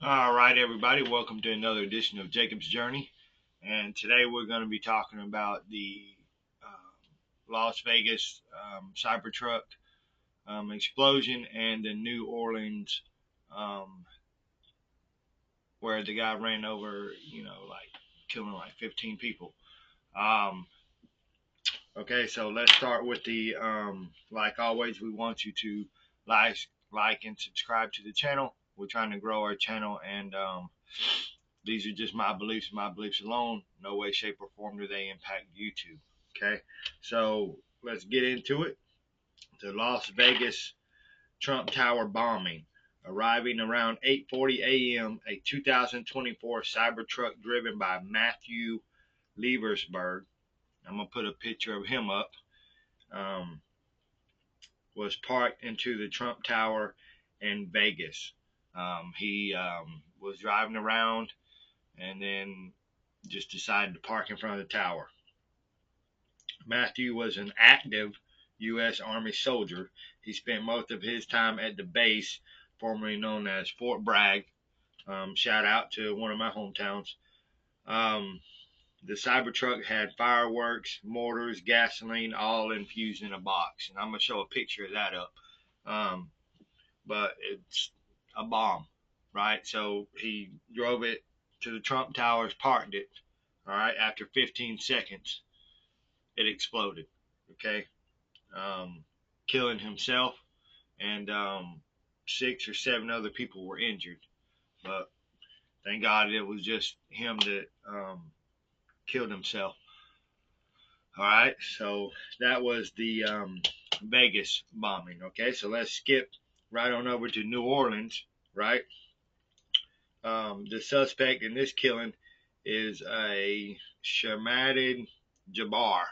All right, everybody, welcome to another edition of Jacob's Journey. And today we're going to be talking about the Las Vegas Cybertruck explosion and the New Orleans um, where the guy ran over, like killing like 15 people. Um, okay, so let's start with like always, we want you to like, like and subscribe to the channel. We're trying to grow our channel and these are just my beliefs alone. No way, shape, or form do they impact YouTube. Okay, so let's get into it. The Las Vegas Trump Tower bombing. Arriving around 8:40 a.m., a 2024 Cybertruck driven by Matthew Leversberg, I'm going to put a picture of him up, um, was parked into the Trump Tower in Vegas. He was driving around and then just decided to park in front of the tower. Matthew was an active U.S. Army soldier. He spent most of his time at the base, formerly known as Fort Bragg. Shout out to one of my hometowns. Um, the Cybertruck had fireworks, mortars, gasoline, all infused in a box. And I'm going to show a picture of that up. Um, but it's a bomb, right? So he drove it to the Trump Towers, parked it. All right, after 15 seconds, it exploded. Okay, um, killing himself and 6 or 7 other people were injured. But thank God it was just him that killed himself. All right, so that was the Vegas bombing. Okay, so let's skip right on over to New Orleans. Right, the suspect in this killing is a Shamadid Jabbar.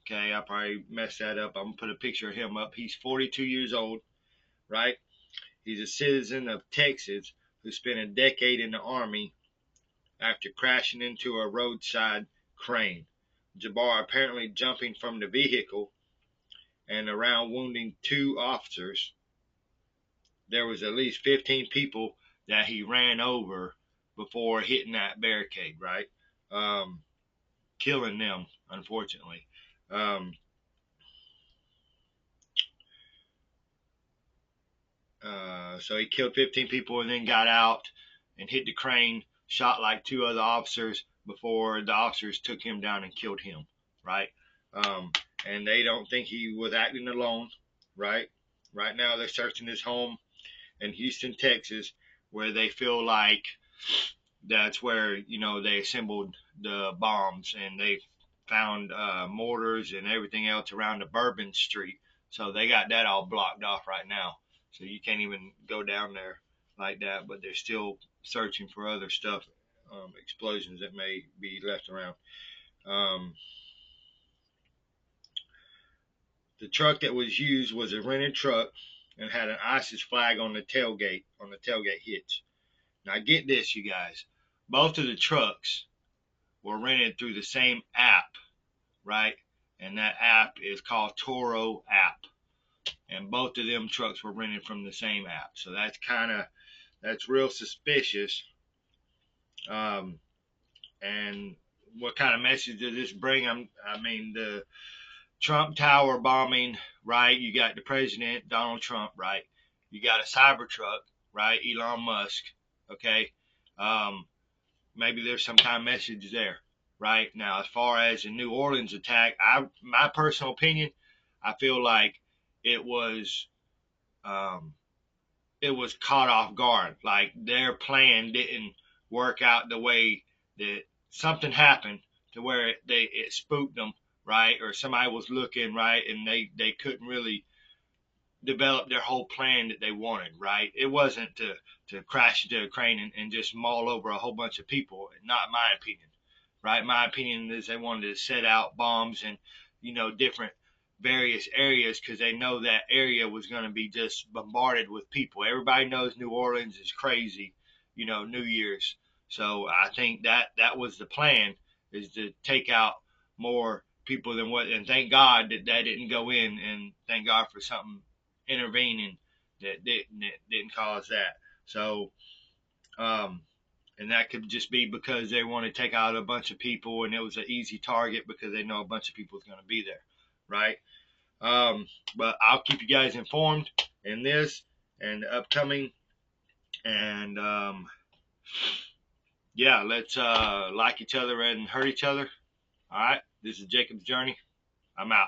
Okay, I probably messed that up. I'm gonna put a picture of him up. He's 42 years old, right? He's a citizen of Texas who spent a decade in the Army after crashing into a roadside crane. Jabbar apparently jumping from the vehicle and around wounding 2 officers. There was at least 15 people that he ran over before hitting that barricade, right? Um, Killing them, unfortunately. Um, so he killed 15 people and then got out and hit the crane, shot like 2 other officers before the officers took him down and killed him, right? Um, and they don't think he was acting alone, right? Right now they're searching his home in Houston, Texas, where they feel like that's where they assembled the bombs and they found mortars and everything else around the Bourbon Street. So they got that all blocked off right now. So you can't even go down there like that. But they're still searching for other stuff, explosions that may be left around. Um, the truck that was used was a rented truck and had an ISIS flag on the tailgate hitch. Now get this, you guys. Both of the trucks were rented through the same app, right? And that app is called Toro app. And both of them trucks were rented from the same app. So that's real suspicious. Um, and what kind of message does this bring? I mean, the Trump Tower bombing, right? You got the president, Donald Trump, right? You got a Cybertruck, right? Elon Musk, okay? Um, Maybe there's some kind of message there, right? Now, as far as the New Orleans attack, my personal opinion, I feel like it was um, it was caught off guard. Like their plan didn't work out the way that something happened to where it spooked them, right? Or somebody was looking, right, and they couldn't really develop their whole plan that they wanted, right? It wasn't to crash into a crane and just maul over a whole bunch of people. Not my opinion, right? My opinion is they wanted to set out bombs in, different various areas because they know that area was going to be just bombarded with people. Everybody knows New Orleans is crazy, New Year's. So I think that was the plan, is to take out more people than what, and thank God that didn't go in, and thank God for something intervening that didn't cause that. So And that could just be because they want to take out a bunch of people and it was an easy target because they know a bunch of people is going to be there, right? Um, but I'll keep you guys informed in this and the upcoming. And yeah, let's like each other and hurt each other. All right. This is Jacob's Journey. I'm out.